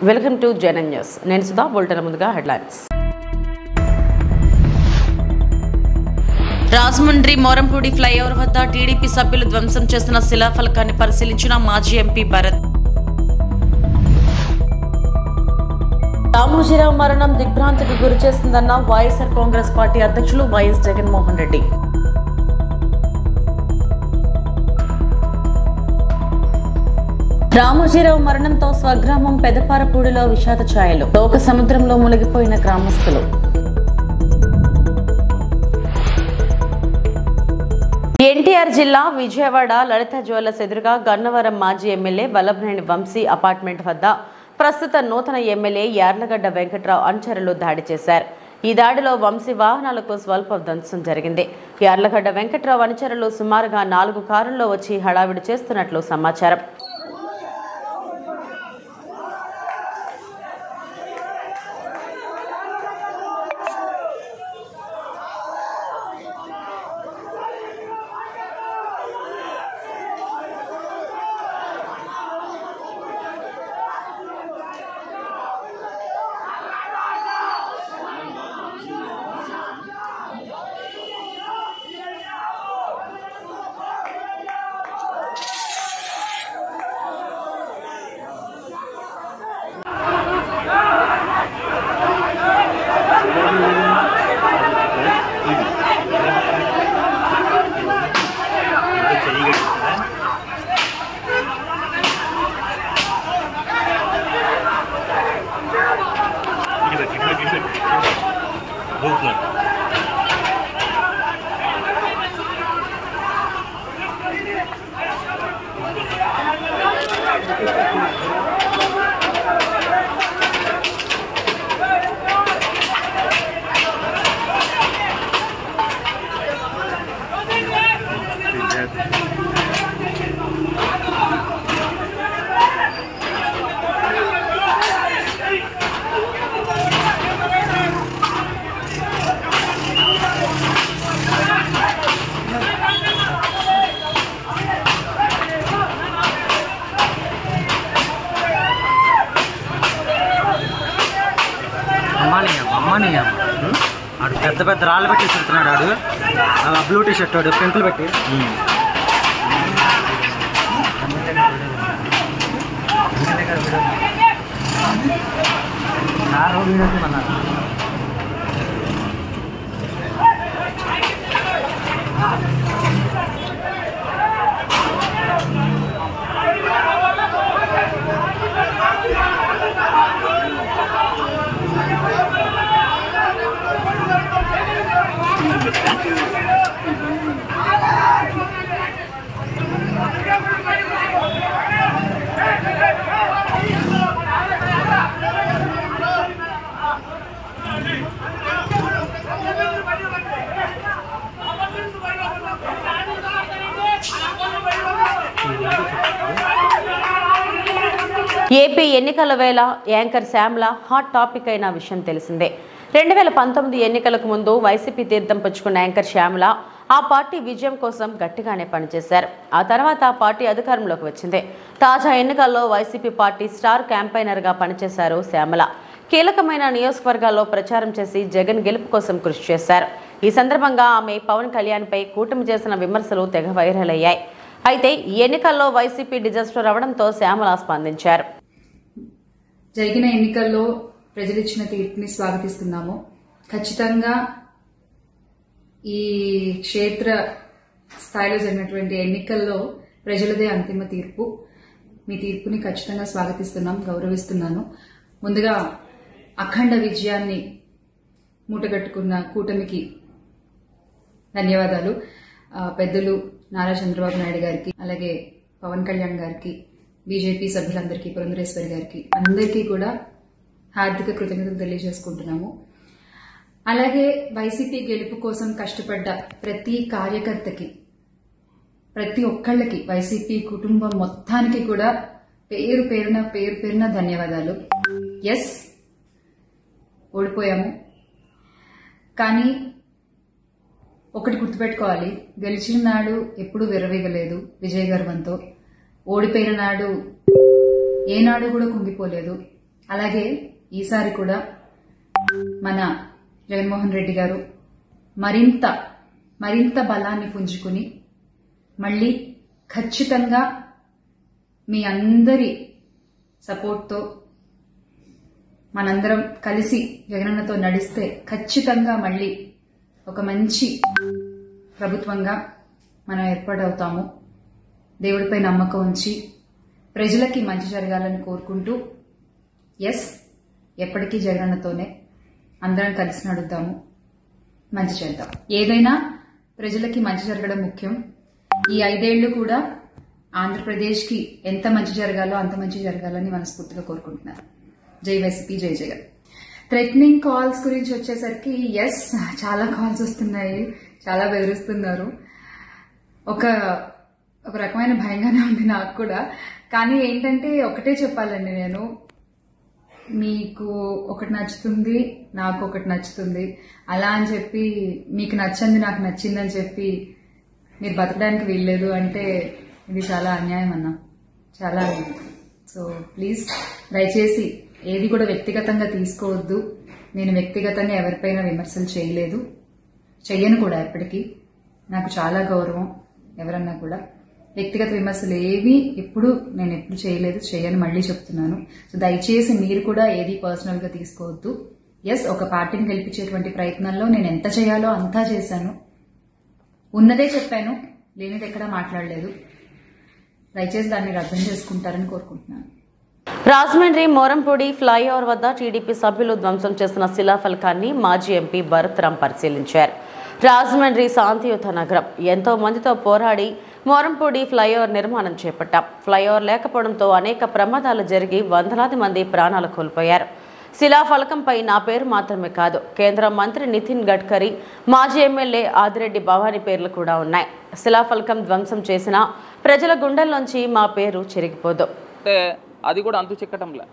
Welcome to జనన్ news. నేను సుధా. బులెటిన్ ముందుగా హెడ్లైన్స్. రాజమండ్రి మోరంపూడి ఫ్లైఓవర్ వద్ద టీడీపీ సభ్యులు ధ్వంసం చేస్తున్న శిలాఫలకాన్ని పరిశీలించిన మాజీ ఎంపీ భరత్. రామోజీరావు మరణం దిగ్భ్రాంతికి గురి చేస్తుందన్న వైఎస్ఆర్ కాంగ్రెస్ పార్టీ అధ్యక్షులు వైఎస్ జగన్మోహన్ రెడ్డి. రామోజీరావు మరణంతో స్వగ్రామం పెదపారపూడిలో విషాద ఛాయలు. లోక సముద్రంలో మునిగిపోయిన గ్రామస్తులు. ఎన్టీఆర్ జిల్లా విజయవాడ లలిత జ్యువెలర్స్ ఎదురుగా గన్నవరం మాజీ ఎమ్మెల్యే వల్లభనేని వంశీ అపార్ట్మెంట్ వద్ద ప్రస్తుత నూతన ఎమ్మెల్యే యార్లగడ్డ వెంకట్రావు అనుచరులు దాడి చేశారు. ఈ దాడిలో వంశీ వాహనాలకు స్వల్ప ధ్వంసం జరిగింది. యార్లగడ్డ వెంకట్రావు అనుచరులు సుమారుగా 4 కారుల్లో వచ్చి హడావిడి చేస్తున్నట్లు సమాచారం. ఆడు పెద్ద పెద్ద రాళ్ళు పెట్టి చెప్తున్నాడు. ఆడు బ్లూ టీ షర్ట్ వాడు పెంకులు పెట్టి ఏపీ ఎన్నికల వేళ యాంకర్ శ్యామల హాట్ టాపిక్ అయిన విషయం తెలిసిందే. 2019 ఎన్నికలకు ముందు వైసీపీ తీర్థం పుచ్చుకున్న యాంకర్ శ్యామల ఆ పార్టీ విజయం కోసం గట్టిగానే పనిచేశారు. ఆ తర్వాత ఆ పార్టీ అధికారంలోకి వచ్చింది. తాజా ఎన్నికల్లో వైసీపీ పార్టీ స్టార్ క్యాంపైనర్గా పనిచేశారు శ్యామల. కీలకమైన నియోజకవర్గాల్లో ప్రచారం చేసి జగన్ గెలుపు కోసం కృషి చేశారు. ఈ సందర్భంగా ఆమె పవన్ కళ్యాణ్పై కూటమి చేసిన విమర్శలు తెగ వైరల్ అయ్యాయి. అయితే ఈ ఎన్నికల్లో వైసీపీ డిజాస్టర్ అవడంతో శ్యామల స్పందించారు. జరిగిన ఎన్నికల్లో ప్రజలిచ్చిన తీర్పుని స్వాగతిస్తున్నాము. ఖచ్చితంగా ఈ క్షేత్ర స్థాయిలో జరిగినటువంటి ఎన్నికల్లో ప్రజలదే అంతిమ తీర్పు. మీ తీర్పుని ఖచ్చితంగా స్వాగతిస్తున్నాం, గౌరవిస్తున్నాను. ముందుగా అఖండ విజయాన్ని మూటగట్టుకున్న కూటమికి ధన్యవాదాలు. పెద్దలు నారా చంద్రబాబు నాయుడు గారికి, అలాగే పవన్ కళ్యాణ్ గారికి, బీజేపీ సభ్యులందరికీ, పురంధరేశ్వరి గారికి, అందరికీ కూడా హార్దిక కృతజ్ఞతలు తెలియజేసుకుంటున్నాము. అలాగే వైసీపీ గెలుపు కోసం కష్టపడ్డ ప్రతి కార్యకర్తకి, ప్రతి ఒక్కళ్ళకి, వైసీపీ కుటుంబం మొత్తానికి కూడా పేరు పేరున ధన్యవాదాలు. ఎస్, ఓడిపోయాము, కానీ ఒకటి గుర్తుపెట్టుకోవాలి, గెలిచిన నాడు ఎప్పుడూ విర్రవీగలేదు విజయ గర్వంతో. ఓడిపోయిన నాడు ఏనాడు కూడా కుంగిపోలేదు. అలాగే ఈసారి కూడా మన జగన్మోహన్ రెడ్డి గారు మరింత బలాన్ని పుంజుకుని మళ్ళీ ఖచ్చితంగా మీ అందరి సపోర్ట్తో మనందరం కలిసి జగనన్నతో నడిస్తే ఖచ్చితంగా మళ్ళీ ఒక మంచి ప్రభుత్వంగా మనం ఏర్పాటవుతాము. దేవుడిపై నమ్మకం ఉంచి ప్రజలకి మంచి జరగాలని కోరుకుంటూ ఎప్పటికీ జగనన్నతోనే అందరం కలిసి నడుద్దాము, మంచి చేద్దాం. ఏదైనా ప్రజలకి మంచి జరగడం ముఖ్యం. ఈ 5 ఏళ్లు కూడా ఆంధ్రప్రదేశ్కి ఎంత మంచి జరగాలో అంత మంచి జరగాలని మనస్ఫూర్తిగా కోరుకుంటున్నాను. జై వైసీపీ, జై జగన్. థ్రెటనింగ్ కాల్స్ గురించి వచ్చేసరికి చాలా కాల్స్ వస్తున్నాయి, చాలా బెదిరిస్తున్నారు. ఒక రకమైన భయంగానే ఉంది నాకు కూడా. కానీ ఏంటంటే ఒకటే చెప్పాలండి, నేను మీకు ఒకటి నచ్చుతుంది, నాకు ఒకటి నచ్చుతుంది, అలా అని చెప్పి మీకు నచ్చింది నాకు నచ్చిందని చెప్పి మీరు బతకడానికి వీల్లేదు అంటే ఇది చాలా అన్యాయం అన్నా, చాలా అన్యాయం. సో ప్లీజ్ దయచేసి ఏది కూడా వ్యక్తిగతంగా తీసుకోవద్దు. నేను వ్యక్తిగతంగా ఎవరిపైనా విమర్శలు చేయలేదు, చెయ్యను కూడా. ఎప్పటికీ నాకు చాలా గౌరవం. ఎవరన్నా కూడా వ్యక్తిగత విమర్శలు ఏవి నేను ఎప్పుడు చేయలేదు, చేయని మళ్ళీ చెప్తున్నాను. సో దయచేసి మీరు కూడా ఏది పర్సనల్ గా తీసుకోవద్దు. ఒక పార్టీని గెలిపించేటువంటి ప్రయత్నంలో నేను ఎంత చేయాలో అంతా చేశాను, ఉన్నదే చెప్పాను, లేనిది ఎక్కడా మాట్లాడలేదు. దయచేసి దాన్ని అర్థం చేసుకుంటారని కోరుకుంటున్నాను. రాజమండ్రి మోరంపూడి ఫ్లైఓవర్ వద్ద టీడీపీ సభ్యులు ధ్వంసం చేసిన శిలాఫలకాన్ని మాజీ ఎంపీ భరత్ రామ్ పరిశీలించారు. రాజమండ్రి శాంతియుత నగరం, ఎంతో మందితో పోరాడి మోరంపూడి ఫ్లైఓవర్ నిర్మాణం చేపట్టాం. ఫ్లైఓవర్ లేకపోవడంతో అనేక ప్రమాదాలు జరిగి వందలాది మంది ప్రాణాలు కోల్పోయారు. శిలాఫలకంపై నా పేరు మాత్రమే కాదు, కేంద్ర మంత్రి నితిన్ గడ్కరీ, మాజీ ఎమ్మెల్యే ఆదిరెడ్డి భవానీ పేర్లు కూడా ఉన్నాయి. శిలాఫలకం ధ్వంసం చేసిన ప్రజల గుండెల్లోంచి మా పేరు చెరిగిపోదు. అది కూడా అంతు చిక్కటంలే.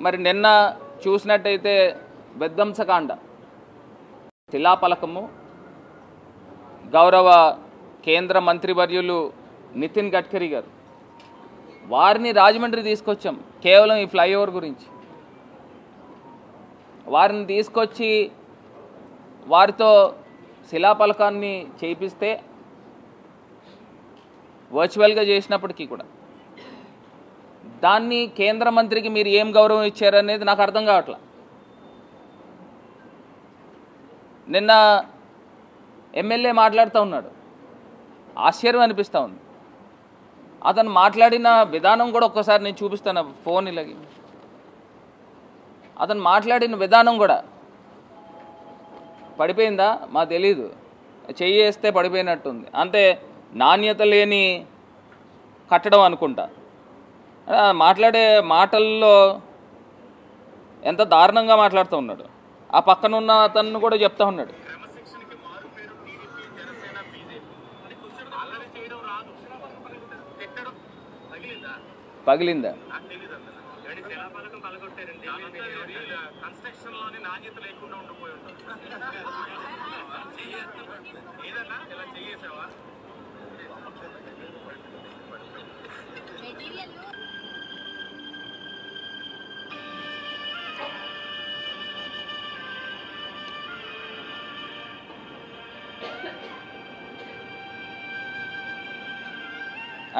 మరి నిన్న చూసినట్టయితే విధ్వంసకాండ, శిలాఫలకము, గౌరవ కేంద్ర మంత్రివర్యులు నితిన్ గడ్కరీ గారు, వారిని రాజమండ్రి తీసుకొచ్చాం కేవలం ఈ ఫ్లైఓవర్ గురించి. వారిని తీసుకొచ్చి వారితో శిలాఫలకాన్ని చేయిస్తే వర్చువల్గా చేసినప్పటికీ కూడా దాన్ని కేంద్ర మంత్రికి మీరు ఏం గౌరవం ఇచ్చారనేది నాకు అర్థం కావట్లా. నిన్న ఎమ్మెల్యే మాట్లాడుతూ ఉన్నాడు, ఆశ్చర్యం అనిపిస్తూ ఉంది. అతను మాట్లాడిన విధానం కూడా ఒక్కసారి నేను చూపిస్తాను, ఫోన్ ఇలాగి. అతను మాట్లాడిన విధానం కూడా పడిపోయిందా మాకు తెలీదు, చెయ్యి వేస్తే పడిపోయినట్టుంది, అంతే. నాణ్యత లేని కట్టడం అనుకుంటా. మాట్లాడే మాటల్లో ఎంత దారుణంగా మాట్లాడుతూ ఉన్నాడు. ఆ పక్కనున్న అతను కూడా చెప్తా ఉన్నాడు, పగిలిందా?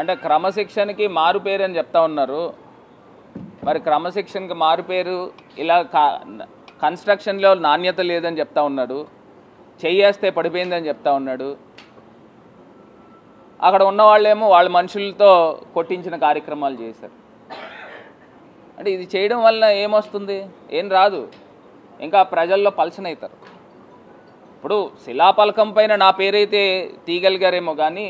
అంటే క్రమశిక్షణకి మారు పేరు అని చెప్తా ఉన్నారు. మరి క్రమశిక్షణకి మారు పేరు ఇలా కన్స్ట్రక్షన్లో నాణ్యత లేదని చెప్తా ఉన్నాడు, చెయ్యేస్తే పడిపోయిందని చెప్తా ఉన్నాడు. అక్కడ ఉన్న వాళ్ళేమో వాళ్ళ మనుషులతో కొట్టించిన కార్యక్రమాలు చేశారు. అంటే ఇది చేయడం వల్ల ఏమొస్తుంది? ఏం రాదు, ఇంకా ప్రజల్లో పల్చన అవుతారు. ఇప్పుడు శిలాఫలకం పైన నా పేరైతే తీయగలిగారేమో కానీ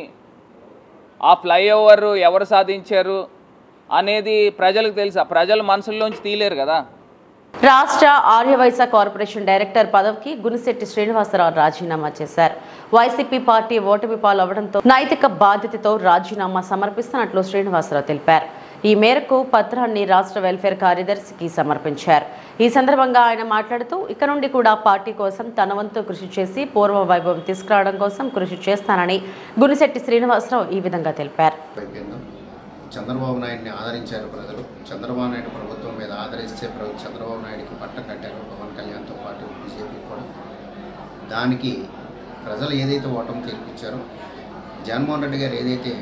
ఆ ఫ్లైఓవర్ ఎవరు సాధించారు అనేది ప్రజలకు తెలుసా? ప్రజల మనసుల్లోంచి తీయలేరు కదా. రాష్ట్ర ఆర్యవైశ్య కార్పొరేషన్ డైరెక్టర్ పదవికి గునిశెట్టి శ్రీనివాసరావు రాజీనామా చేశారు. వైసీపీ పార్టీ ఓటమి పాలవడంతో నైతిక బాధ్యతతో రాజీనామా సమర్పిస్తున్నట్లు శ్రీనివాసరావు తెలిపారు. ఈ మేరకు పత్రాన్ని రాష్ట్ర వెల్ఫేర్ కార్యదర్శికి సమర్పించారు. ఈ సందర్భంగా ఆయన మాట్లాడుతూ ఇక నుండి కూడా పార్టీ కోసం తన వంతు కృషి చేసి పూర్వ వైభవం తీసుకురావడం కోసం కృషి చేస్తానని గునిశెట్టి శ్రీనివాసరావు ఈ విధంగా తెలిపారు. చంద్రబాబు నాయుడిని ఆదరించారు ప్రజలు. చంద్రబాబు నాయుడు ప్రభుత్వం మీద ఆదరిస్తే చంద్రబాబు నాయుడికి పట్టం కట్టారు పవన్ కళ్యాణ్తో పాటు బీజేపీ కూడా. దానికి ప్రజలు ఏదైతే ఓటమి తీర్పిచ్చారో, జగన్మోహన్ రెడ్డి గారు ఏదైతే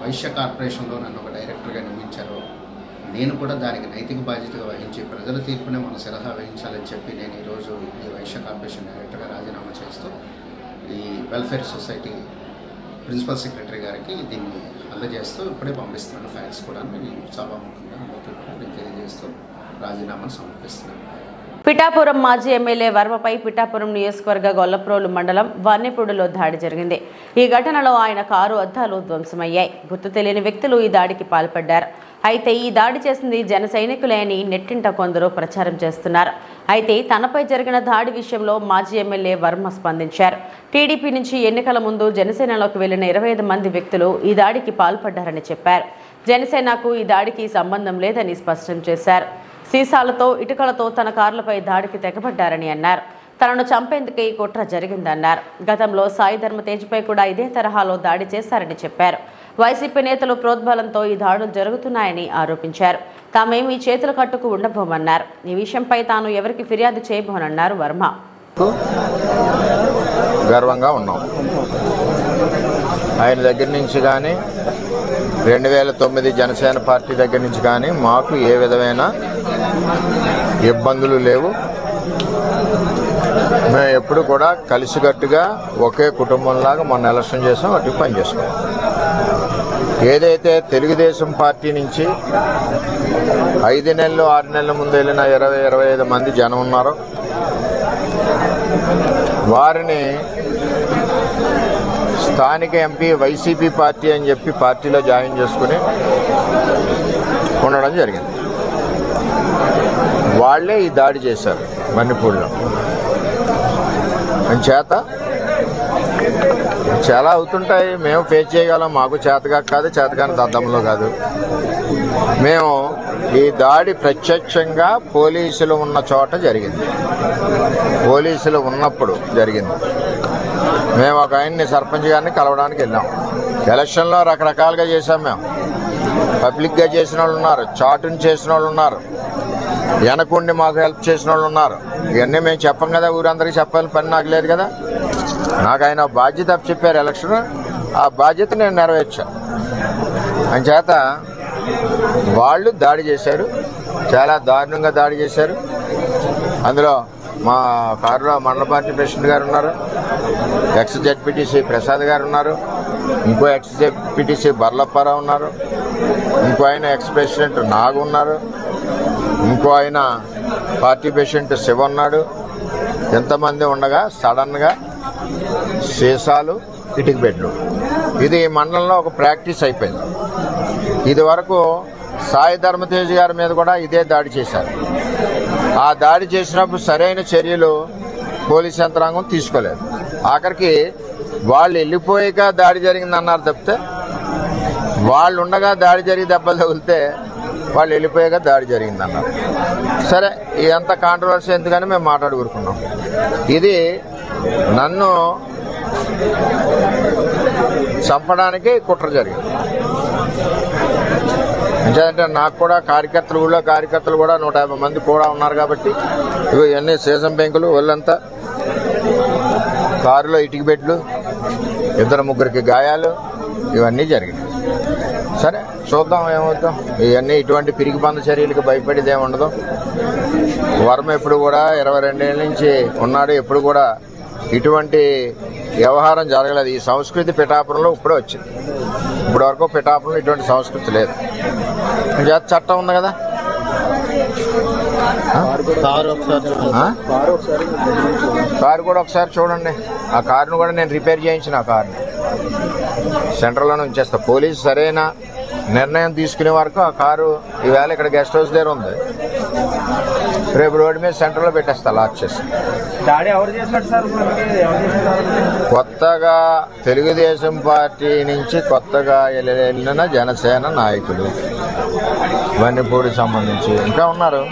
వైశ్య కార్పొరేషన్లో నన్ను ఒక డైరెక్టర్గా నియమించారో, నేను కూడా దానికి నైతిక బాధ్యతగా వహించి ప్రజల తీర్పునే మన శిరహా వహించాలని చెప్పి నేను ఈరోజు ఈ వైశ్య కార్పొరేషన్ డైరెక్టర్గా రాజీనామా చేస్తూ ఈ వెల్ఫేర్ సొసైటీ ప్రిన్సిపల్ సెక్రటరీ గారికి దీన్ని అందజేస్తూ ఇప్పుడే పంపిస్తున్నాను. ఫైల్స్ కూడా నేను సభాముఖంగా నేను తెలియజేస్తూ రాజీనామాను సమర్పిస్తున్నాను. పిఠాపురం మాజీ ఎమ్మెల్యే వర్మపై పిఠాపురం నియోజకవర్గ గొల్లప్రోలు మండలం వన్నెపూడిలో దాడి జరిగింది. ఈ ఘటనలో ఆయన కారు అద్దాలు ధ్వంసమయ్యాయి. గుర్తు తెలియని వ్యక్తులు ఈ దాడికి పాల్పడ్డారు. అయితే ఈ దాడి చేసింది జన సైనికులే అని నెట్టింట కొందరు ప్రచారం చేస్తున్నారు. అయితే తనపై జరిగిన దాడి విషయంలో మాజీ ఎమ్మెల్యే వర్మ స్పందించారు. టీడీపీ నుంచి ఎన్నికల ముందు జనసేనలోకి వెళ్లిన 25 మంది వ్యక్తులు ఈ దాడికి పాల్పడ్డారని చెప్పారు. జనసేనకు ఈ దాడికి సంబంధం లేదని స్పష్టం చేశారు. సీసాలతో ఇటుకలతో తన కార్లపై దాడికి తెగబడ్డారని అన్నారు. తనను చంపేందుకే ఈ కుట్ర జరిగిందన్నారు. గతంలో సాయి ధర్మతేజ్పై కూడా ఇదే తరహాలో దాడి చేశారని చెప్పారు. వైసీపీ నేతలు ప్రోద్బలంతో ఈ దాడులు జరుగుతున్నాయని ఆరోపించారు. తామేమీ చేతుల కట్టుకు ఉండబోమన్నారు. ఈ విషయంపై తాను ఎవరికి ఫిర్యాదు చేయబోనన్నారు వర్మ. గర్వంగా ఉన్నాం. ఆయన దగ్గర నుంచి కానీ 2009 జనసేన పార్టీ దగ్గర నుంచి కానీ మాకు ఏ విధమైన ఇబ్బందులు లేవు. మేము ఎప్పుడు కూడా కలిసికట్టుగా ఒకే కుటుంబంలాగా మొన్న ఎలక్షన్ చేసాం, అటు పని చేసుకున్నాం. ఏదైతే తెలుగుదేశం పార్టీ నుంచి 5 నెలలు 6 నెలల ముందు వెళ్ళిన 20-25 మంది జనం ఉన్నారో వారిని స్థానిక ఎంపీ వైసీపీ పార్టీ అని చెప్పి పార్టీలో జాయిన్ చేసుకుని ఉండడం జరిగింది. వాళ్లే ఈ దాడి చేశారు మన్నిపూడిలో. చేత చాలా అవుతుంటాయి, మేము ఫేస్ చేయగలం. మాకు చేతగా కాదు, చేతగాని దద్దంలో కాదు. మేము ఈ దాడి ప్రత్యక్షంగా పోలీసులు ఉన్న చోట జరిగింది, పోలీసులు ఉన్నప్పుడు జరిగింది. మేము ఒక ఆయన్ని సర్పంచ్ గారిని కలవడానికి వెళ్ళాం. ఎలక్షన్లో రకరకాలుగా చేశాం. మేము పబ్లిక్గా చేసిన వాళ్ళు ఉన్నారు, చాటుని చేసిన వాళ్ళు ఉన్నారు, వెనకుండి మాకు హెల్ప్ చేసిన వాళ్ళు ఉన్నారు. ఇవన్నీ మేము చెప్పం కదా, ఊరందరికీ చెప్పాలని పని నాకు లేదు కదా. నాకు ఆయన బాధ్యత చెప్పారు ఎలక్షన్, ఆ బాధ్యత నేను నెరవేర్చాను. అంచేత వాళ్ళు దాడి చేశారు, చాలా దారుణంగా దాడి చేశారు. అందులో మా కారులో మండల పార్టీ ప్రెసిడెంట్ గారు ఉన్నారు, ఎక్స్ జెడ్పీటీసీ ప్రసాద్ గారు ఉన్నారు, ఇంకో ఎక్స్ జెడ్పీటీసీ బర్లప్పారావు ఉన్నారు, ఇంకో ఆయన ఎక్స్ ప్రెసిడెంట్ నాగు ఉన్నారు, ఇంకో ఆయన పార్టీ ప్రెసిడెంట్ శివ ఉన్నాడు. ఎంతమంది ఉండగా సడన్గా సీసాలు, ఇటుక బెడ్లు, ఇది మండలంలో ఒక ప్రాక్టీస్ అయిపోయింది. ఇది వరకు సాయి ధర్మతేజ్ గారి మీద కూడా ఇదే దాడి చేశారు. ఆ దాడి చేసినప్పుడు సరైన చర్యలు పోలీస్ యంత్రాంగం తీసుకోలేదు. ఆఖరికి వాళ్ళు వెళ్ళిపోయాక దాడి జరిగిందన్నారు తప్పితే, వాళ్ళు ఉండగా దాడి జరిగి దెబ్బలు తగిలితే వాళ్ళు వెళ్ళిపోయాక దాడి జరిగిందన్నారు. సరే, ఇదంతా కాంట్రవర్సీ ఎందుకని మేము మాట్లాడుకుంటున్నాం. ఇది నన్ను చంపడానికి కుట్ర జరిగింది. అంటే నాకు కూడా కార్యకర్తలు కూడా 150 మంది కూడా ఉన్నారు కాబట్టి ఇవన్నీ సీసం బెంకులు, ఒళ్ళంతా కారులో ఇటుక బెడ్లు, 2-3 గాయాలు, ఇవన్నీ జరిగినాయి. సరే, చూద్దాం ఏమవుతాం. ఇవన్నీ ఇటువంటి పిరికి బంద చర్యలకు భయపడేది ఏముండదు. వర్మ ఎప్పుడు కూడా 22 ఏళ్ళ నుంచి ఉన్నాడు, ఎప్పుడు కూడా ఇటువంటి వ్యవహారం జరగలేదు. ఈ సంస్కృతి పిఠాపురంలో ఇప్పుడే వచ్చింది. ఇప్పటి వరకు పిఠాపురంలో ఇటువంటి సంస్కృతి లేదు. చట్టం ఉంది కదా. కారు కూడా ఒకసారి చూడండి. ఆ కారును కూడా నేను రిపేర్ చేయించిన, ఆ కారుని సెంటర్లోనే ఉంచేస్తా. పోలీసు సరైన నిర్ణయం తీసుకునే వరకు ఆ కారు ఈవేళ ఇక్కడ గెస్ట్ హౌస్ దగ్గర ఉంది, రేపు రోడ్డు మీద సెంటర్లో పెట్టేస్తా లాక్ చేసి. కొత్తగా తెలుగుదేశం పార్టీ నుంచి కొత్తగా వెళ్ళిన జనసేన నాయకులు వన్నెపూడి సంబంధించి ఇంకా ఉన్నారు.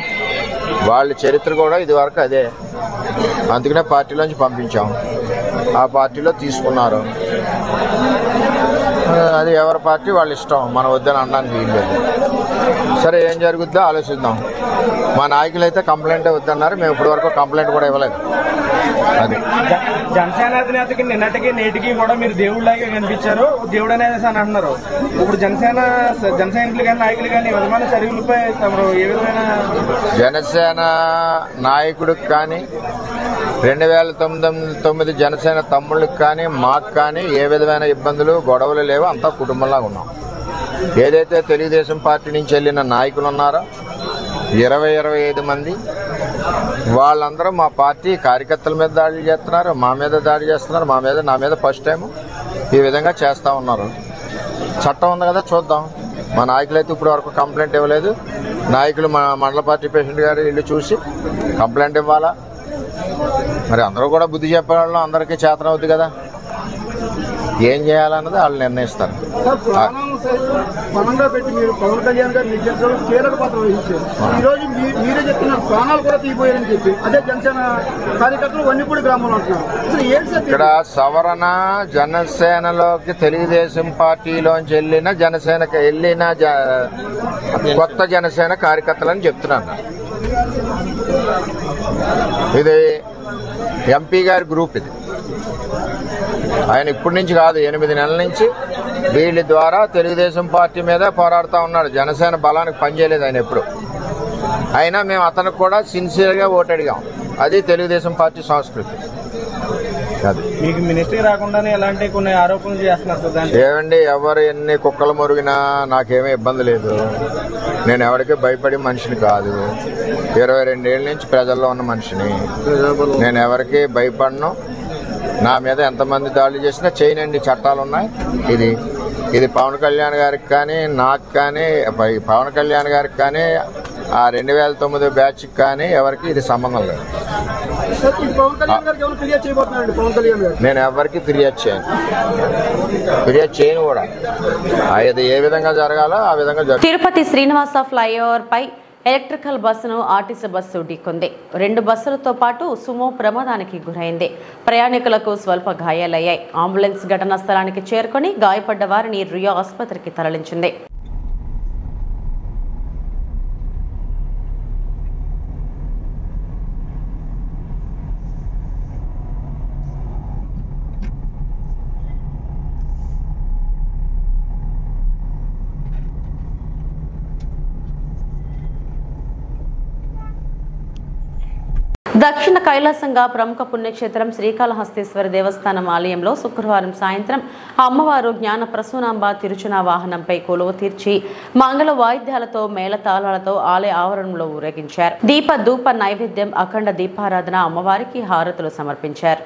వాళ్ళ చరిత్ర కూడా ఇది వరకు అదే. అందుకనే పార్టీలోంచి పంపించాం, ఆ పార్టీలో తీసుకున్నారు. అది ఎవరి పార్టీ వాళ్ళ ఇష్టం, మనం వద్దని అనడానికి వీల్లేదు. సరే ఏం జరుగుద్దో ఆలోచిద్దాం. మా నాయకులు అయితే కంప్లైంటే వద్దన్నారు, మేము ఇప్పటి వరకు కంప్లైంట్ కూడా ఇవ్వలేదు. అది జనసేన అధినేతకి నిన్నటికి నేటికి కూడా మీరు దేవుళ్ళలాగే కనిపించారు, దేవుడు అనేది అని అంటున్నారు. ఇప్పుడు జన సైనికులు కానీ నాయకులు కానీ విధమైన చర్యలపై తమరు ఏ విధమైన జనసేన నాయకుడికి కానీ 2009 జనసేన తమ్ముళ్ళకి కానీ మాకు కానీ ఏ విధమైన ఇబ్బందులు గొడవలు లేవు, అంతా కుటుంబంలాగా ఉన్నాం. ఏదైతే తెలుగుదేశం పార్టీ నుంచి వెళ్ళిన నాయకులు ఉన్నారో 20-25 మంది, వాళ్ళందరూ మా పార్టీ కార్యకర్తల మీద దాడి చేస్తున్నారు, మా మీద దాడి చేస్తున్నారు, నా మీద ఫస్ట్ టైం ఈ విధంగా చేస్తూ ఉన్నారు. చట్టం ఉంది కదా, చూద్దాం. మా నాయకులు అయితే ఇప్పుడు వరకు కంప్లైంట్ ఇవ్వలేదు. నాయకులు మా మండల పార్టీ ప్రెసిడెంట్ గారు ఇల్లు చూసి కంప్లైంట్ ఇవ్వాలా. మరి అందరూ కూడా బుద్ధి చెప్పేవాళ్ళం, అందరికీ చేతనవుద్ది కదా. ఏం చేయాలన్నది వాళ్ళు నిర్ణయిస్తారు. బలంగా పెట్టి మీరు పవన్ కళ్యాణ్ గారు నిర్దేశంలో కీలక పాత్ర వహించారు. ఈ రోజు మీరే చెప్తున్నారు ప్రాణాలు కూడా తీయబోయారని చెప్పి అదే జనసేన కార్యకర్తలు వన్నిపూడి గ్రామంలో అంటున్నారు. అసలు ఏంటి సార్ ఇక్కడ సవరణ జనసేనలోకి తెలుగుదేశం పార్టీలోంచి వెళ్ళిన కొత్త జనసేన కార్యకర్తలని చెప్తున్నాను. ఇది ఎంపీ గారి గ్రూప్. ఇది ఆయన ఇప్పటి నుంచి కాదు, 8 నెలల నుంచి వీళ్ళ ద్వారా తెలుగుదేశం పార్టీ మీద పోరాడుతూ ఉన్నాడు. జనసేన బలానికి పనిచేయలేదు ఆయన ఎప్పుడు. అయినా మేము అతనికి కూడా సిన్సియర్గా ఓటు అడిగాం. అది తెలుగుదేశం పార్టీ సంస్కృతి. అది మీకు మినిస్ట్రీ రాకుండానే ఎలాంటి కొన్ని ఆరోపణలు చేస్తున్నారు. ఏమండి, ఎవరు ఎన్ని కుక్కలు మురిగినా నాకేమీ ఇబ్బంది లేదు. నేను ఎవరికి భయపడే మనిషిని కాదు. 22 ఏళ్ళ నుంచి ప్రజల్లో ఉన్న మనిషిని. నేను ఎవరికి భయపడను. నా మీద ఎంతమంది దాడులు చేసినా చేయనండి, చట్టాలు ఉన్నాయి. ఇది పవన్ కళ్యాణ్ గారికి కానీ నాకు కానీ, పవన్ కళ్యాణ్ గారికి కానీ ఆ 2009 బ్యాచ్కి కానీ ఎవరికి ఇది సంబంధం లేదు. నేను ఎవరికి ఫిర్యాదు చేయను కూడా. అది ఏ విధంగా జరగాలో ఆ విధంగా జరుగుతుంది. తిరుపతి శ్రీనివాస ఫ్లైఓవర్ పై ఎలక్ట్రికల్ బస్సును ఆర్టీసీ బస్సు ఢీకొంది. 2 బస్సులతో పాటు సుమో ప్రమాదానికి గురైంది. ప్రయాణికులకు స్వల్ప గాయాలయ్యాయి. అంబులెన్స్ ఘటనా స్థలానికి చేరుకొని గాయపడ్డ వారిని రియా ఆసుపత్రికి తరలించింది. దక్షిణ కైలాసంగా ప్రముఖ పుణ్యక్షేత్రం శ్రీకాళహస్తీశ్వర దేవస్థానం ఆలయంలో శుక్రవారం సాయంత్రం అమ్మవారు జ్ఞాన ప్రసూనాంబ తిరుచున వాహనంపై కొలువు తీర్చి మంగళ వాయిద్యాలతో మేళతాళాలతో ఆలయ ఆవరణలో ఊరేగించారు. దీప ధూప నైవేద్యం అఖండ దీపారాధన అమ్మవారికి హారతులు సమర్పించారు.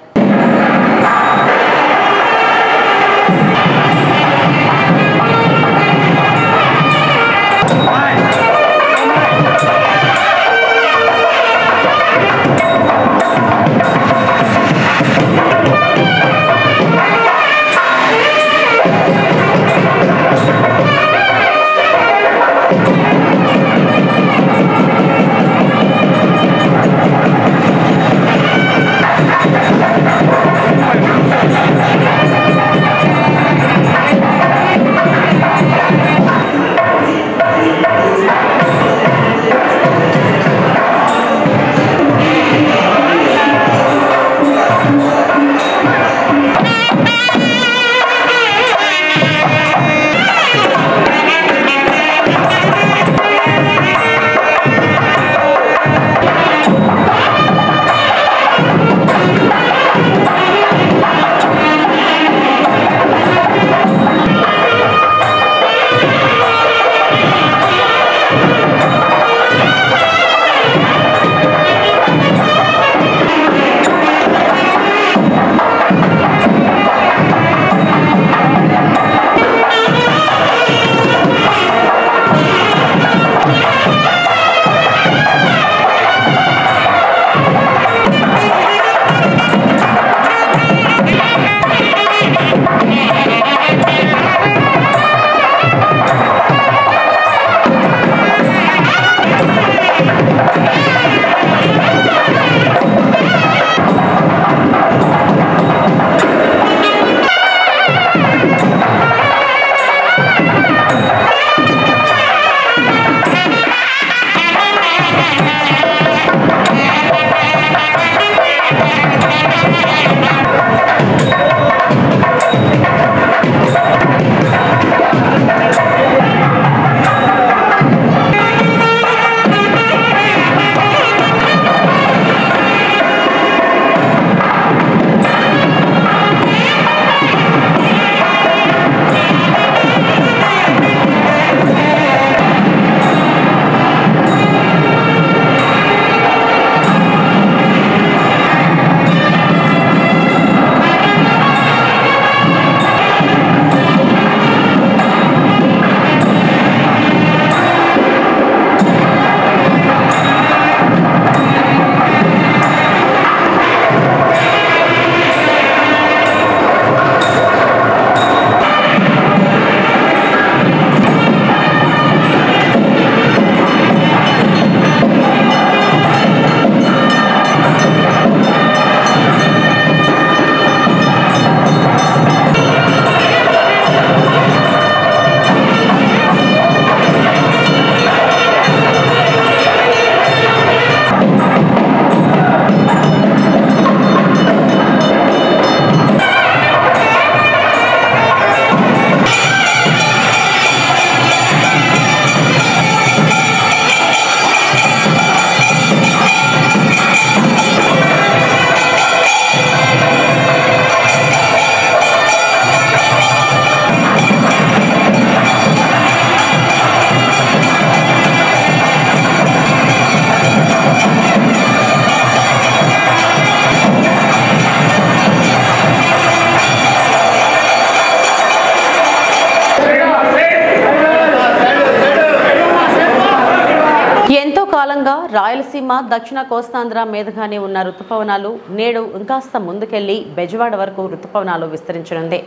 రాయలసీమ దక్షిణ కోస్తాంధ్ర మీదుగానే ఉన్న రుతుపవనాలు నేడు ఇంకాస్త ముందుకెళ్లి బెజవాడ వరకు రుతుపవనాలు విస్తరించనుంది.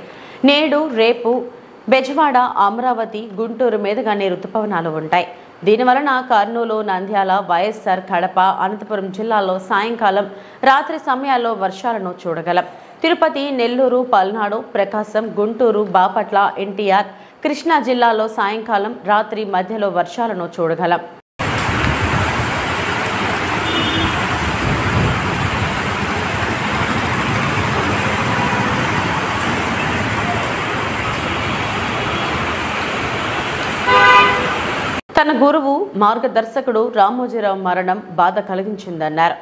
నేడు రేపు బెజవాడ, అమరావతి, గుంటూరు మీదుగానే రుతుపవనాలు ఉంటాయి. దీనివలన కర్నూలు, నంద్యాల, వైఎస్ఆర్, కడప, అనంతపురం జిల్లాల్లో సాయంకాలం, రాత్రి సమయాల్లో వర్షాలను చూడగలం. తిరుపతి, నెల్లూరు, పల్నాడు, ప్రకాశం, గుంటూరు, బాపట్ల, ఎన్టీఆర్, కృష్ణా జిల్లాలో సాయంకాలం, రాత్రి మధ్యలో వర్షాలను చూడగలం. తన గురువు, మార్గదర్శకుడు రామోజీరావు మరణం బాధ కలిగించిందన్నారు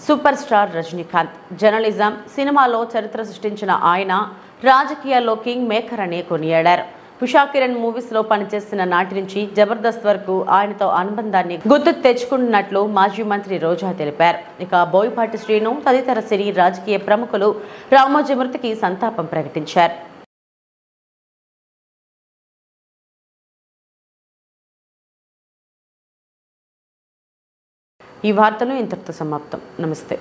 సూపర్ స్టార్ రజనీకాంత్. జర్నలిజం, సినిమాలో చరిత్ర సృష్టించిన ఆయన రాజకీయాల్లో కింగ్ మేకర్ అని కొనియాడారు. ఉషా కిరణ్ మూవీస్లో పనిచేసిన నాటి నుంచి జబర్దస్త్ వరకు ఆయనతో అనుబంధాన్ని గుర్తు తెచ్చుకున్నట్లు మాజీ మంత్రి రోజా తెలిపారు. ఇక బోయపాటి శ్రీను తదితర సినీ రాజకీయ ప్రముఖులు రామోజీ మృతికి సంతాపం ప్రకటించారు. ఈ వార్తలు ఇంతటితో సమాప్తం. నమస్తే.